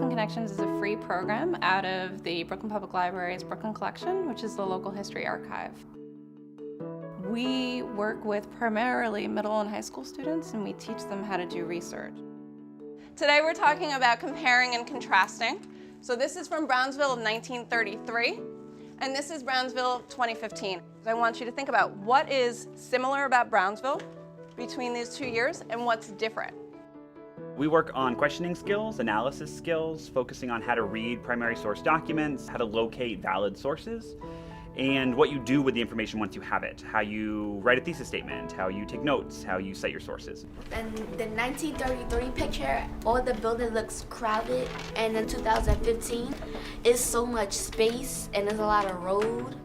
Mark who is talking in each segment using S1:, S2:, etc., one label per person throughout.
S1: Brooklyn Connections is a free program out of the Brooklyn Public Library's Brooklyn Collection, which is the local history archive. We work with primarily middle and high school students, and we teach them how to do research. Today we're talking about comparing and contrasting. So this is from Brownsville of 1933, and this is Brownsville of 2015. I want you to think about what is similar about Brownsville between these 2 years and what's different.
S2: We work on questioning skills, analysis skills, focusing on how to read primary source documents, how to locate valid sources, and what you do with the information once you have it, how you write a thesis statement, how you take notes, how you cite your sources.
S3: In the 1933 picture, all the building looks crowded, and in 2015, it's so much space and there's a lot of road.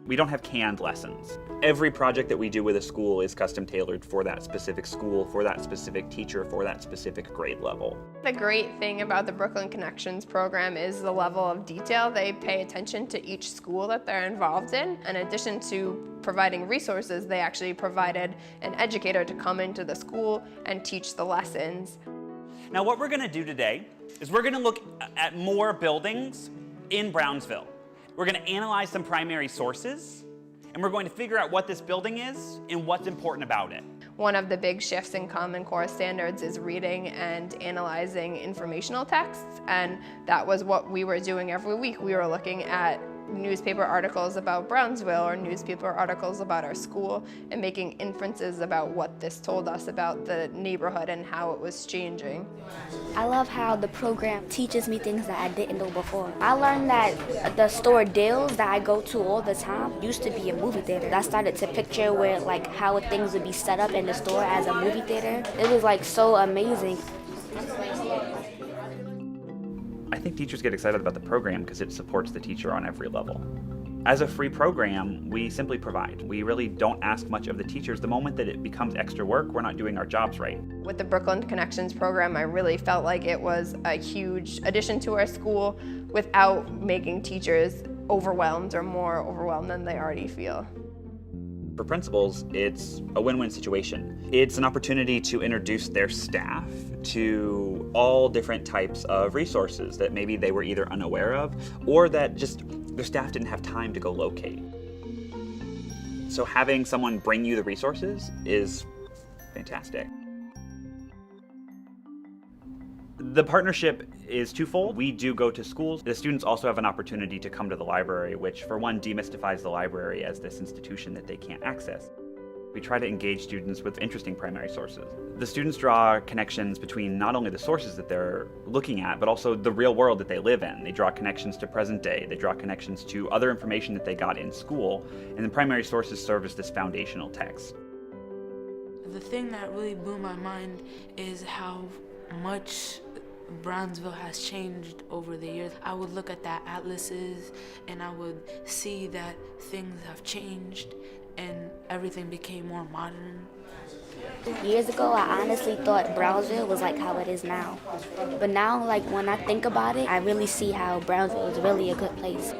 S2: We don't have canned lessons. Every project that we do with a school is custom tailored for that specific school, for that specific teacher, for that specific grade level.
S4: The great thing about the Brooklyn Connections program is the level of detail. They pay attention to each school that they're involved in. In addition to providing resources, they actually provided an educator to come into the school and teach the lessons.
S2: Now what we're gonna do today is we're gonna look at more buildings in Brownsville. We're going to analyze some primary sources, and we're going to figure out what this building is and what's important about it.
S4: One of the big shifts in Common Core standards is reading and analyzing informational texts, and that was what we were doing every week. We were looking at newspaper articles about Brownsville or newspaper articles about our school and making inferences about what this told us about the neighborhood and how it was changing.
S3: I love how the program teaches me things that I didn't know before. I learned that the store Dale's that I go to all the time used to be a movie theater. I started to picture where how things would be set up in the store as a movie theater. It was so amazing.
S2: I think teachers get excited about the program because it supports the teacher on every level. As a free program, we simply provide. We really don't ask much of the teachers. The moment that it becomes extra work, we're not doing our jobs right.
S4: With the Brooklyn Connections program, I really felt like it was a huge addition to our school without making teachers overwhelmed or more overwhelmed than they already feel.
S2: For principals, it's a win-win situation. It's an opportunity to introduce their staff to all different types of resources that maybe they were either unaware of or that just their staff didn't have time to go locate. So having someone bring you the resources is fantastic. The partnership is twofold. We do go to schools. The students also have an opportunity to come to the library, which for one demystifies the library as this institution that they can't access. We try to engage students with interesting primary sources. The students draw connections between not only the sources that they're looking at, but also the real world that they live in. They draw connections to present day. They draw connections to other information that they got in school, and the primary sources serve as this foundational text.
S5: The thing that really blew my mind is how much Brownsville has changed over the years. I would look at the atlases and I would see that things have changed and everything became more modern.
S3: Years ago, I honestly thought Brownsville was like how it is now. But now, when I think about it, I really see how Brownsville is really a good place.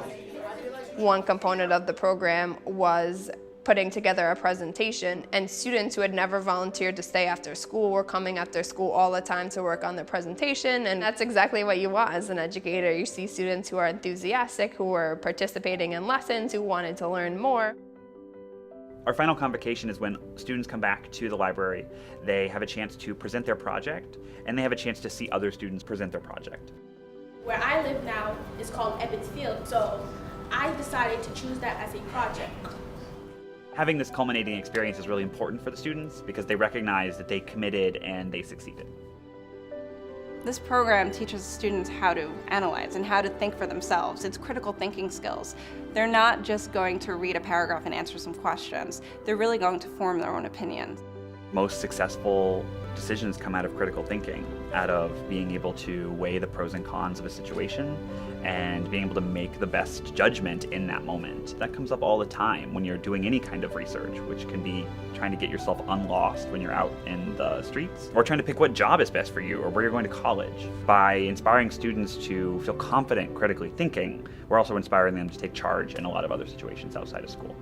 S4: One component of the program was putting together a presentation, and students who had never volunteered to stay after school were coming after school all the time to work on the presentation, and that's exactly what you want as an educator. You see students who are enthusiastic, who are participating in lessons, who wanted to learn more.
S2: Our final convocation is when students come back to the library. They have a chance to present their project, and they have a chance to see other students present their project.
S6: Where I live now is called Ebbets Field, so I decided to choose that as a project.
S2: Having this culminating experience is really important for the students because they recognize that they committed and they succeeded.
S1: This program teaches students how to analyze and how to think for themselves. It's critical thinking skills. They're not just going to read a paragraph and answer some questions. They're really going to form their own opinions.
S2: Most successful decisions come out of critical thinking, out of being able to weigh the pros and cons of a situation and being able to make the best judgment in that moment. That comes up all the time when you're doing any kind of research, which can be trying to get yourself unlost when you're out in the streets, or trying to pick what job is best for you or where you're going to college. By inspiring students to feel confident critically thinking, we're also inspiring them to take charge in a lot of other situations outside of school.